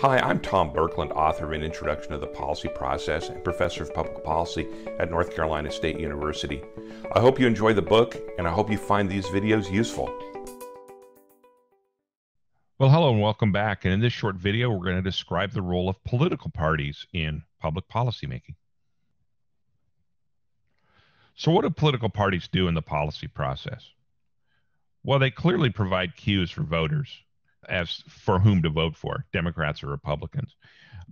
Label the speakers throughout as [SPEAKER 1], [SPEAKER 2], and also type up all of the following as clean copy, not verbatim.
[SPEAKER 1] Hi, I'm Tom Birkeland, author of An Introduction to the Policy Process and professor of public policy at North Carolina State University. I hope you enjoy the book, and I hope you find these videos useful.
[SPEAKER 2] Well, hello and welcome back. And in this short video, we're going to describe the role of political parties in public policy making. So what do political parties do in the policy process? Well, they clearly provide cues for voters as for whom to vote for, Democrats or Republicans,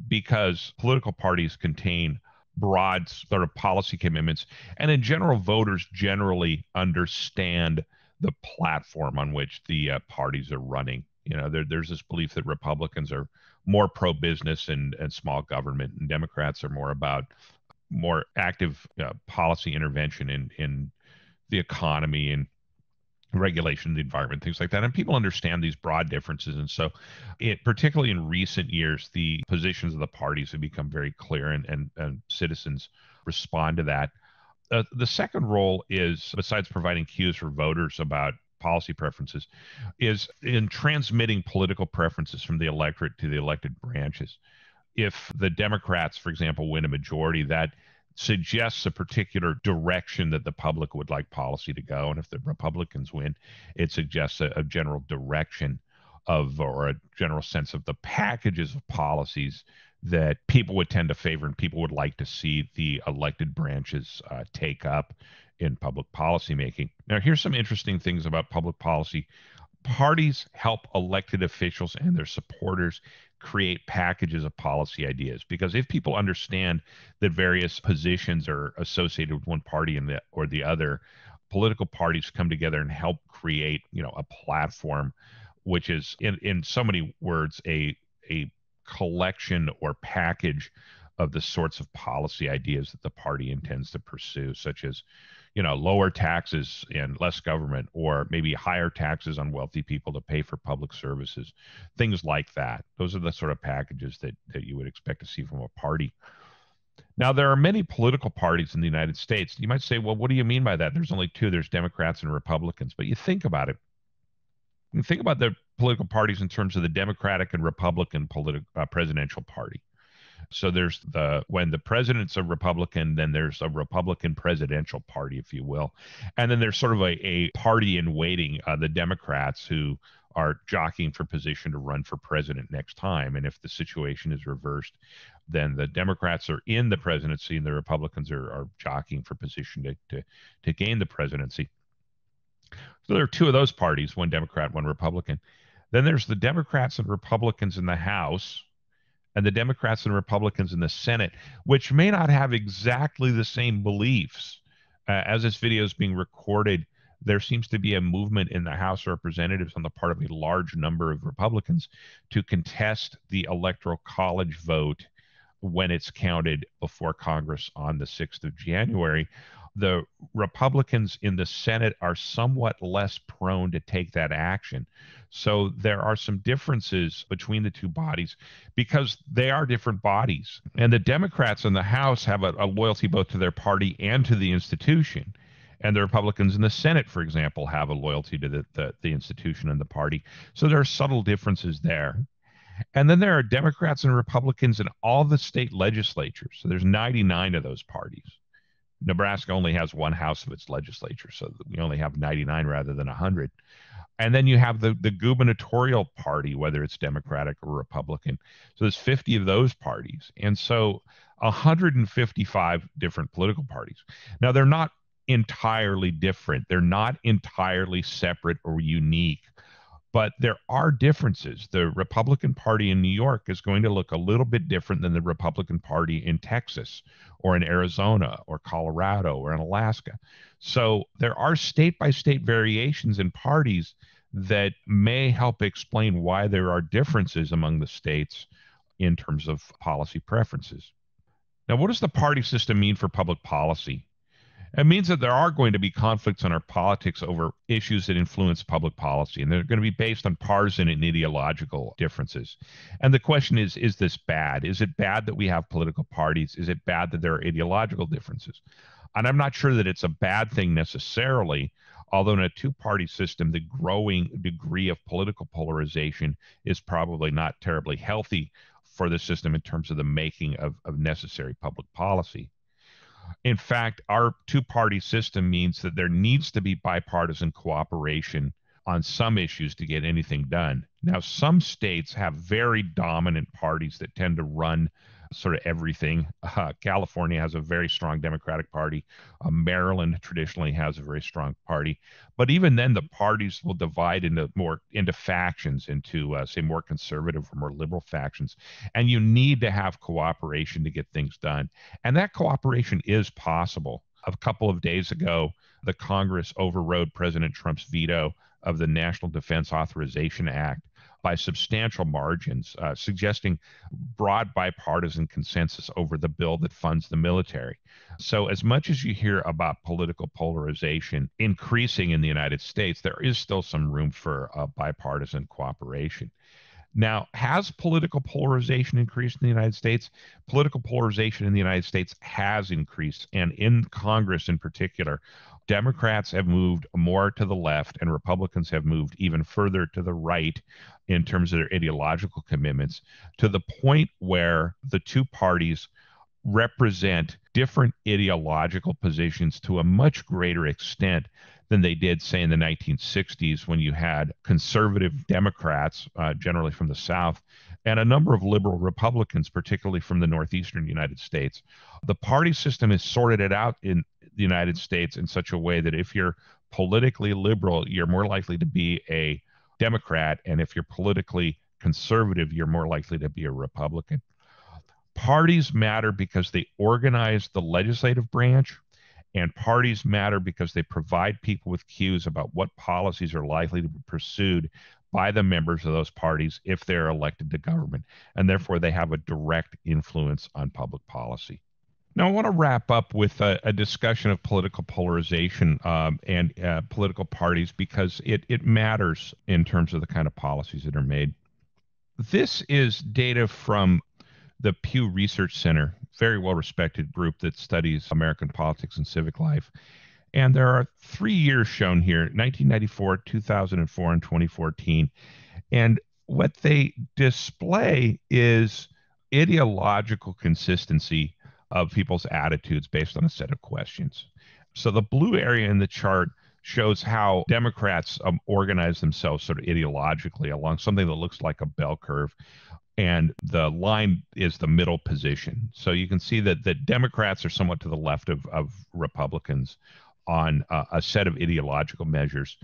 [SPEAKER 2] because political parties contain broad sort of policy commitments. And in general, voters generally understand the platform on which the parties are running. You know, there's this belief that Republicans are more pro-business and small government, and Democrats are more about more active policy intervention in the economy and regulation of the environment, things like that. And people understand these broad differences. And so, particularly in recent years, the positions of the parties have become very clear, and citizens respond to that. The second role is, besides providing cues for voters about policy preferences, is in transmitting political preferences from the electorate to the elected branches. If the Democrats, for example, win a majority, that suggests a particular direction that the public would like policy to go. And if the Republicans win, it suggests a general direction of, or a general sense of the packages of policies that people would tend to favor and people would like to see the elected branches take up in public policy making. Now, here's some interesting things about public policy. Parties help elected officials and their supporters create packages of policy ideas, because if people understand that various positions are associated with one party and or the other, political parties come together and help create, a platform, which is in so many words a collection or package of the sorts of policy ideas that the party intends to pursue, such as lower taxes and less government, or maybe higher taxes on wealthy people to pay for public services, things like that. Those are the sort of packages that you would expect to see from a party. Now, there are many political parties in the United States. You might say, well, what do you mean by that? There's only two. There's Democrats and Republicans. But you think about it. You think about the political parties in terms of the Democratic and Republican presidential party. So when the president's a Republican, then there's a Republican presidential party, if you will. And then there's sort of a party in waiting, the Democrats, who are jockeying for position to run for president next time. And if the situation is reversed, then the Democrats are in the presidency and the Republicans are jockeying for position to gain the presidency. So there are two of those parties, one Democrat, one Republican. Then there's the Democrats and Republicans in the House, and the Democrats and Republicans in the Senate, which may not have exactly the same beliefs. As this video is being recorded, there seems to be a movement in the House of Representatives on the part of a large number of Republicans to contest the Electoral College vote when it's counted before Congress on the 6th of January. The Republicans in the Senate are somewhat less prone to take that action. So there are some differences between the two bodies because they are different bodies. And the Democrats in the House have a loyalty both to their party and to the institution. And the Republicans in the Senate, for example, have a loyalty to the institution and the party. So there are subtle differences there. And then there are Democrats and Republicans in all the state legislatures. So there's 99 of those parties. Nebraska only has one house of its legislature, so we only have 99 rather than 100. And then you have the gubernatorial party, whether it's Democratic or Republican. So there's 50 of those parties. And so 155 different political parties. Now, they're not entirely different. They're not entirely separate or unique. But there are differences. The Republican Party in New York is going to look a little bit different than the Republican Party in Texas or in Arizona or Colorado or in Alaska. So there are state-by-state variations in parties that may help explain why there are differences among the states in terms of policy preferences. Now, what does the party system mean for public policy? It means that there are going to be conflicts in our politics over issues that influence public policy, and they're going to be based on partisan and ideological differences. And the question is this bad? Is it bad that we have political parties? Is it bad that there are ideological differences? And I'm not sure that it's a bad thing necessarily, although in a two-party system, the growing degree of political polarization is probably not terribly healthy, for the system in terms of the making of necessary public policy. In fact, our two-party system means that there needs to be bipartisan cooperation on some issues to get anything done. Now, some states have very dominant parties that tend to run sort of everything. California has a very strong Democratic Party. Maryland traditionally has a very strong party. But even then, the parties will divide into factions, into say more conservative or more liberal factions. And you need to have cooperation to get things done. And that cooperation is possible. A couple of days ago, the Congress overrode President Trump's veto of the National Defense Authorization Act by substantial margins, suggesting broad bipartisan consensus over the bill that funds the military. So as much as you hear about political polarization increasing in the United States, there is still some room for bipartisan cooperation. Now, has political polarization increased in the United States? Political polarization in the United States has increased, and in Congress in particular, Democrats have moved more to the left and Republicans have moved even further to the right in terms of their ideological commitments, to the point where the two parties represent different ideological positions to a much greater extent than they did, say, in the 1960s, when you had conservative Democrats, generally from the South, and a number of liberal Republicans, particularly from the northeastern United States. The party system has sorted it out in the United States in such a way that if you're politically liberal, you're more likely to be a Democrat, and if you're politically conservative, you're more likely to be a Republican. Parties matter because they organize the legislative branch, and parties matter because they provide people with cues about what policies are likely to be pursued by the members of those parties if they're elected to government, and therefore they have a direct influence on public policy. Now, I want to wrap up with a discussion of political polarization and political parties, because it matters in terms of the kind of policies that are made. This is data from the Pew Research Center, very well-respected group that studies American politics and civic life. And there are 3 years shown here, 1994, 2004, and 2014. And what they display is ideological consistency of people's attitudes based on a set of questions. So the blue area in the chart shows how Democrats organize themselves sort of ideologically along something that looks like a bell curve. And the line is the middle position. So you can see that the Democrats are somewhat to the left of Republicans on a set of ideological measures.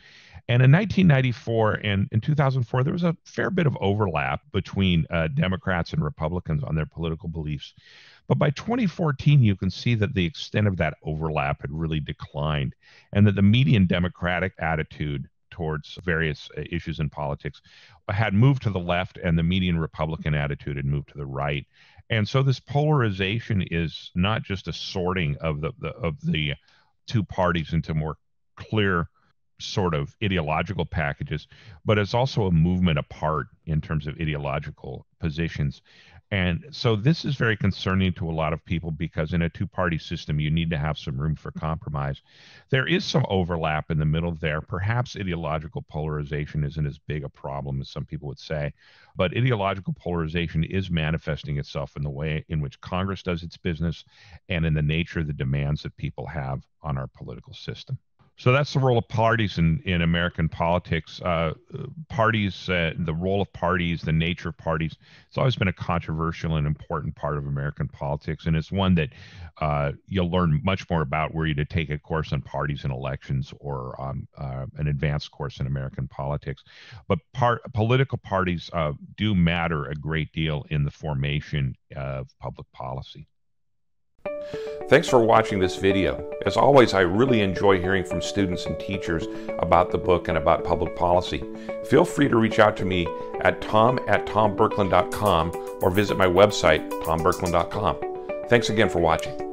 [SPEAKER 2] And in 1994 and in 2004, there was a fair bit of overlap between Democrats and Republicans on their political beliefs. But by 2014, you can see that the extent of that overlap had really declined, and that the median Democratic attitude towards various issues in politics had moved to the left, and the median Republican attitude had moved to the right. And so this polarization is not just a sorting of the two parties into more clear sort of ideological packages, but it's also a movement apart in terms of ideological positions. And so this is very concerning to a lot of people, because in a two-party system, you need to have some room for compromise. There is some overlap in the middle there. Perhaps ideological polarization isn't as big a problem as some people would say, but ideological polarization is manifesting itself in the way in which Congress does its business and in the nature of the demands that people have on our political system. So that's the role of parties in American politics. Parties, the role of parties, the nature of parties, it's always been a controversial and important part of American politics. And it's one that you'll learn much more about were you to take a course on parties and elections, or an advanced course in American politics. But political parties do matter a great deal in the formation of public policy.
[SPEAKER 1] Thanks for watching this video. As always, I really enjoy hearing from students and teachers about the book and about public policy. Feel free to reach out to me at tom@tomberkland.com or visit my website, tomberkland.com. Thanks again for watching.